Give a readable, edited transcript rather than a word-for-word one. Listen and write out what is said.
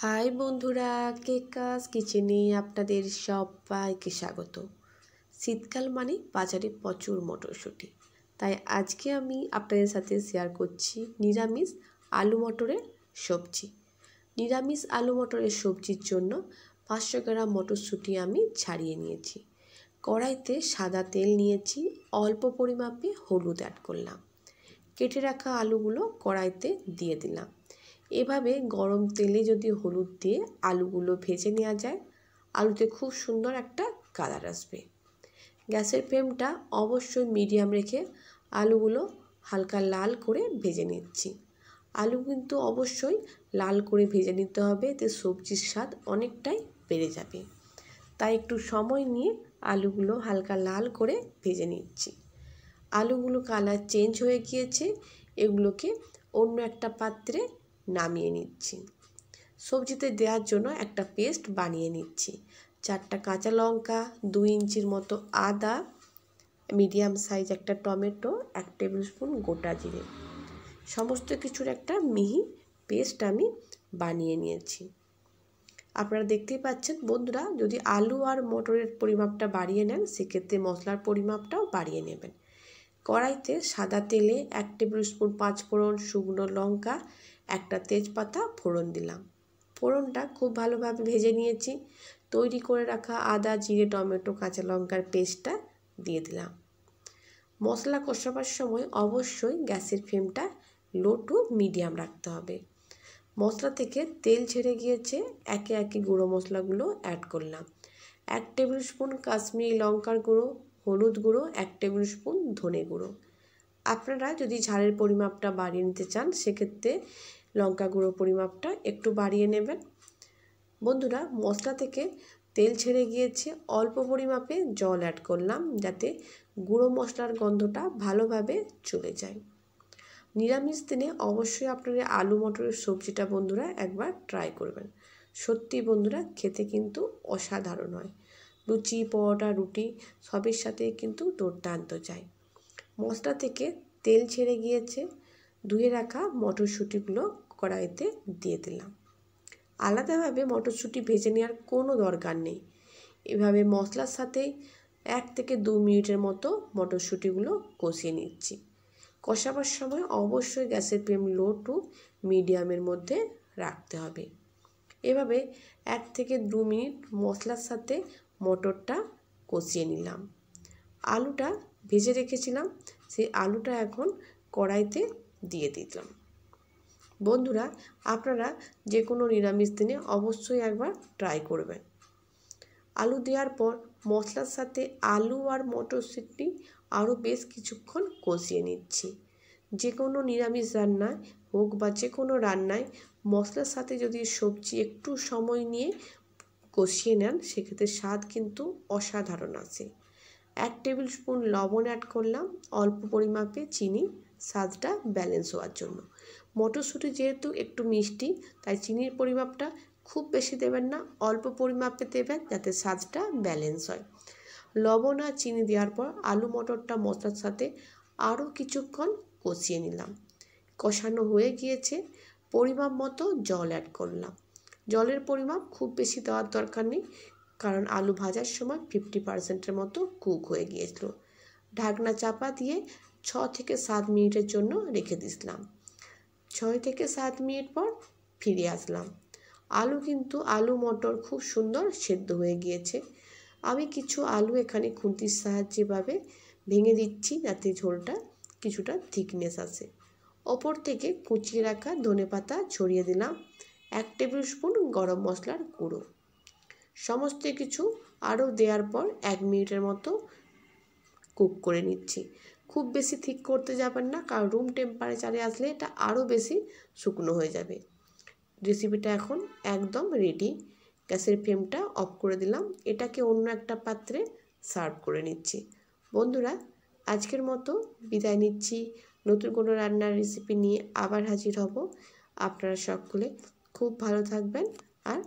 High বন্ধুরা, কেকাস কিচেনে আপনাদের সবাইকে স্বাগত। শীতকাল মানে বাজারে প্রচুর মটরশুঁটি, তাই আজকে আমি আপনাদের সাথে শেয়ার করছি নিরামিষ আলু মটরের সবজি। নিরামিষ আলু মটরের সবজির জন্য 500 গ্রাম মটরশুঁটি আমি ছাড়িয়ে নিয়েছি। কড়াইতে সাদা তেল নিয়েছি, অল্প পরিমাপে হলুদ অ্যাড করলাম। কেটে রাখা আলুগুলো কড়াইতে দিয়ে দিলাম। এভাবে গরম তেলে যদি হলুদ দিয়ে আলুগুলো ভেজে নেওয়া যায়, আলুতে খুব সুন্দর একটা কালার আসবে। গ্যাসের ফ্লেমটা অবশ্যই মিডিয়াম রেখে আলুগুলো হালকা লাল করে ভেজে নিচ্ছি। আলু কিন্তু অবশ্যই লাল করে ভেজে নিতে হবে, এতে সবজির স্বাদ অনেকটাই বেড়ে যাবে। তাই একটু সময় নিয়ে আলুগুলো হালকা লাল করে ভেজে নিচ্ছি। আলুগুলো কালার চেঞ্জ হয়ে গিয়েছে, এগুলোকে অন্য একটা পাত্রে নামিয়ে নিচ্ছি। সবজিতে দেওয়ার জন্য একটা পেস্ট বানিয়ে নিচ্ছি। 4টা কাঁচা লঙ্কা, 2 ইঞ্চির মতো আদা, মিডিয়াম সাইজ একটা টমেটো, 1 টেবিল স্পুন গোটা জিরে, সমস্ত কিছুর একটা মিহি পেস্ট আমি বানিয়ে নিয়েছি। আপনারা দেখতেই পাচ্ছেন বন্ধুরা, যদি আলু আর মটরের পরিমাপটা বাড়িয়ে নেন, সেক্ষেত্রে মশলার পরিমাপটাও বাড়িয়ে নেবেন। কড়াইতে সাদা তেলে 1 টেবিল স্পুন 5 ফোড়ন, শুকনো লঙ্কা, একটা তেজপাতা ফোড়ন দিলাম। ফোড়নটা খুব ভালোভাবে ভেজে নিয়েছি। তৈরি করে রাখা আদা, জিরে, টমেটো, কাঁচা লঙ্কার পেস্টটা দিয়ে দিলাম। মশলা কষাবার সময় অবশ্যই গ্যাসের ফ্লেমটা লো টু মিডিয়াম রাখতে হবে। মশলা থেকে তেল ছেড়ে গিয়েছে, একে একে গুঁড়ো মশলাগুলো অ্যাড করলাম। 1 টেবিল স্পুন কাশ্মীরি লঙ্কার গুঁড়ো, হলুদ গুঁড়ো, 1 টেবিল স্পুন ধনে গুঁড়ো। আপনারা যদি ঝালের পরিমাপটা বাড়িয়ে নিতে চান, সেক্ষেত্রে লঙ্কা গুঁড়ো পরিমাপটা একটু বাড়িয়ে নেবেন। বন্ধুরা, মশলা থেকে তেল ছেড়ে গিয়েছে, অল্প পরিমাপে জল অ্যাড করলাম, যাতে গুঁড়ো মশলার গন্ধটা ভালোভাবে চলে যায়। নিরামিষ দিনে অবশ্যই আপনারা আলু মটরের সবজিটা বন্ধুরা একবার ট্রাই করবেন। সত্যি বন্ধুরা, খেতে কিন্তু অসাধারণ হয়। লুচি, পরোটা, রুটি সবের সাথে কিন্তু দুর্দান্ত যায়। মশলা থেকে তেল ছেড়ে গিয়েছে, ধুয়ে রাখা মটরশুঁটিগুলো কড়াইতে দিয়ে দিলাম। আলাদাভাবে মটরশুঁটি ভেজে নেওয়ার কোনো দরকার নেই। এভাবে মশলার সাথে 1 থেকে 2 মিনিটের মতো মটরশুঁটিগুলো কষিয়ে নিচ্ছি। কষাবার সময় অবশ্যই গ্যাসের ফ্লেম লো টু মিডিয়ামের মধ্যে রাখতে হবে। এভাবে 1 থেকে 2 মিনিট মশলার সাথে মটরটা কষিয়ে নিলাম। আলুটা ভেজে রেখেছিলাম, সেই আলুটা এখন কড়াইতে দিয়ে দিলাম। বন্ধুরা, আপনারা যে কোনো নিরামিষ দিনে অবশ্যই একবার ট্রাই করবেন। আলু দেওয়ার পর মশলার সাথে আলু আর মটরশুঁটি আরও বেশ কিছুক্ষণ কষিয়ে নিচ্ছি। যে কোনো নিরামিষ রান্নায় হোক বা যে কোনো রান্নায় মশলার সাথে যদি সবজি একটু সময় নিয়ে কষিয়ে নেন, সেক্ষেত্রে স্বাদ কিন্তু অসাধারণ আসে। 1 টেবিল স্পুন লবণ অ্যাড করলাম, অল্প পরিমাপে চিনি, স্বাদটা ব্যালেন্স হওয়ার জন্য। মটরশুঁটি যেহেতু একটু মিষ্টি, তাই চিনির পরিমাপটা খুব বেশি দেবেন না, অল্প পরিমাপে দেবেন, যাতে স্বাদটা ব্যালেন্স হয়। লবণ আর চিনি দেওয়ার পর আলু মটরটা মশলার সাথে আরও কিছুক্ষণ কষিয়ে নিলাম। কষানো হয়ে গিয়েছে, পরিমাপ মতো জল অ্যাড করলাম। জলের পরিমাপ খুব বেশি দেওয়ার দরকার নেই, কারণ আলু ভাজার সময় 50%-এর মতো কুক হয়ে গিয়েছিল। ঢাকনা চাপা দিয়ে 6 থেকে 7 মিনিটের জন্য রেখে দিয়েছিলাম। 6 থেকে 7 মিনিট পর ফিরে আসলাম। আলু মটর খুব সুন্দর সেদ্ধ হয়ে গিয়েছে। আমি কিছু আলু এখানে খুন্তির সাহায্যে ভেঙে দিচ্ছি, যাতে ঝোলটা কিছুটা থিকনেস আসে। ওপর থেকে কুচিয়ে রাখা ধনেপাতা ছড়িয়ে দিলাম, 1 টেবিল স্পুন গরম মশলার গুঁড়ো। সমস্ত কিছু আরও দেওয়ার পর 1 মিনিটের মতো কুক করে নিচ্ছি। খুব বেশি থিক করতে যাবেন না, কারণ রুম টেম্পারেচারে আসলে এটা আরও বেশি শুকনো হয়ে যাবে। রেসিপিটা এখন একদম রেডি। গ্যাসের ফ্লেমটা অফ করে দিলাম। এটাকে অন্য একটা পাত্রে সার্ভ করে নিচ্ছি। বন্ধুরা, আজকের মতো বিদায় নিচ্ছি। নতুন কোনো রান্নার রেসিপি নিয়ে আবার হাজির হব। আপনারা সকলে খুব ভালো থাকবেন আর